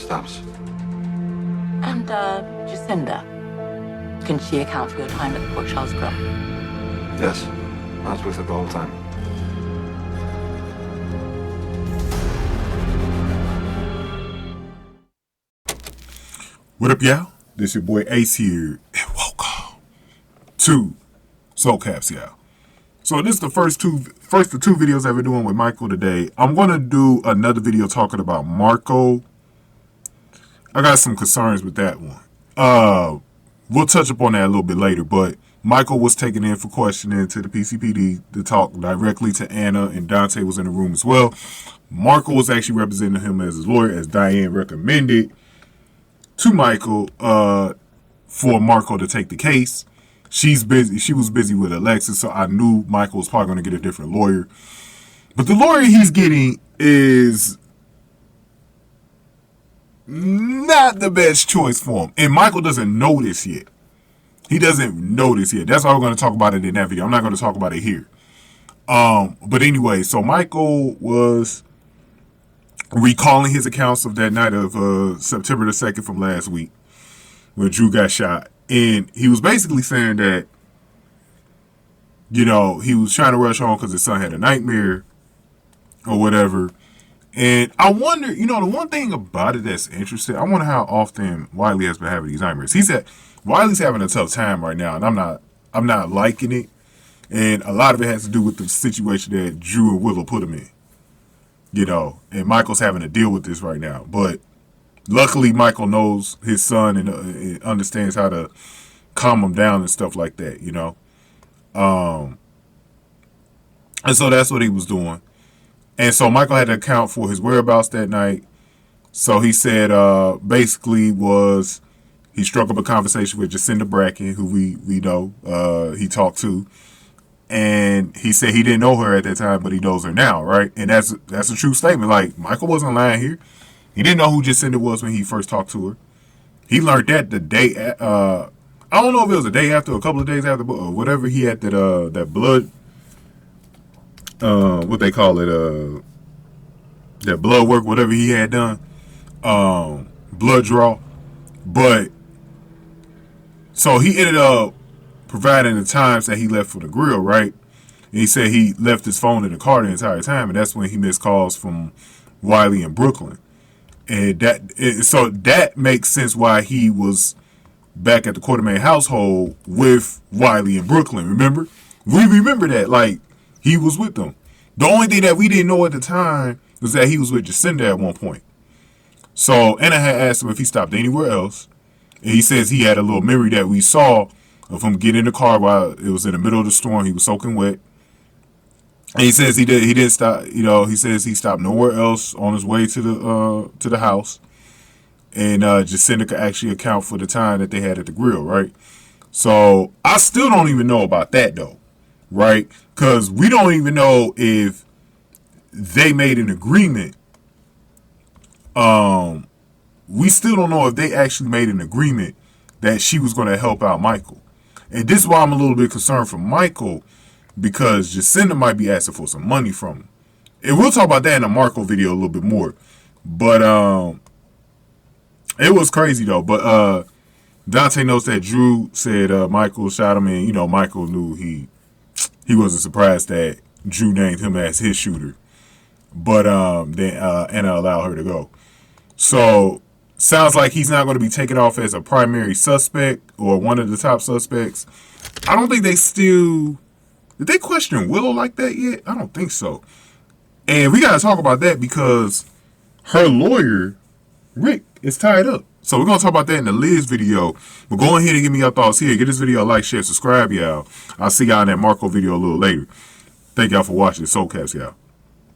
stops. And, Jacinda. Can she account for your time at the Port Charles Grill? Yes. I was with her the whole time. What up, y'all? This your boy Ace here, and welcome to Soul Caps, y'all. So this is the first of the two videos that we're doing with Michael today. I'm gonna do another video talking about Marco. I got some concerns with that one. We'll touch upon that a little bit later, but Michael was taken in for questioning to the PCPD to talk directly to Anna, and Dante was in the room as well. Marco was actually representing him as his lawyer, as Diane recommended to Michael for Marco to take the case. She's busy. She was busy with Alexis, so I knew Michael was probably going to get a different lawyer. But the lawyer he's getting is not the best choice for him. And Michael doesn't know this yet. He doesn't know this yet. That's why we're going to talk about it in that video. I'm not going to talk about it here. But anyway, so Michael was recalling his accounts of that night of September the 2nd from last week when Drew got shot. And he was basically saying that, you know, he was trying to rush home because his son had a nightmare or whatever. And I wonder, you know, the one thing about it that's interesting, I wonder how often Wiley has been having these nightmares. He said Wiley's having a tough time right now, and I'm not liking it. And a lot of it has to do with the situation that Drew and Willow put him in. You know, and Michael's having to deal with this right now. But luckily, Michael knows his son and understands how to calm him down and stuff like that, you know. And so that's what he was doing. And so Michael had to account for his whereabouts that night. So he said basically he struck up a conversation with Jacinda Brackin, who we know he talked to. And he said he didn't know her at that time, but he knows her now, right? And that's a true statement. Like, Michael wasn't lying here. He didn't know who Jacinda was when he first talked to her. He learned that the day, I don't know if it was a day after, a couple of days after, or whatever. He had that blood, what they call it, that blood work, whatever he had done, blood draw. But, so he ended up providing the times that he left for the grill, right? And he said he left his phone in the car the entire time, and that's when he missed calls from Wiley and Brook Lynn. And so that makes sense why he was back at the Quartermain household with Wiley and Brook Lynn. Remember? We remember that, like, he was with them. The only thing that we didn't know at the time was that he was with Jacinda at one point. So Anna had asked him if he stopped anywhere else. And he says he had a little memory that we saw of him getting in the car while it was in the middle of the storm. He was soaking wet. And he says he didn't stop, you know, he says he stopped nowhere else on his way to the house. And Jacinda could actually account for the time that they had at the grill, right? So I still don't even know about that though, right? Because we don't even know if they made an agreement. We still don't know if they actually made an agreement that she was going to help out Michael. And this is why I'm a little bit concerned for Michael, because Jacinda might be asking for some money from him. And we'll talk about that in a Marco video a little bit more. But it was crazy though. But Dante notes that Drew said Michael shot him, and you know Michael knew he wasn't surprised that Drew named him as his shooter. But then Anna allowed her to go. So sounds like he's not going to be taken off as a primary suspect or one of the top suspects. I don't think did they question Willow like that yet? I don't think so. And we got to talk about that because her lawyer, Rick, is tied up. So we're going to talk about that in the Liz video. But go ahead and give me your thoughts here. Give this video a like, share, subscribe, y'all. I'll see y'all in that Marco video a little later. Thank y'all for watching. Soul Caps, y'all.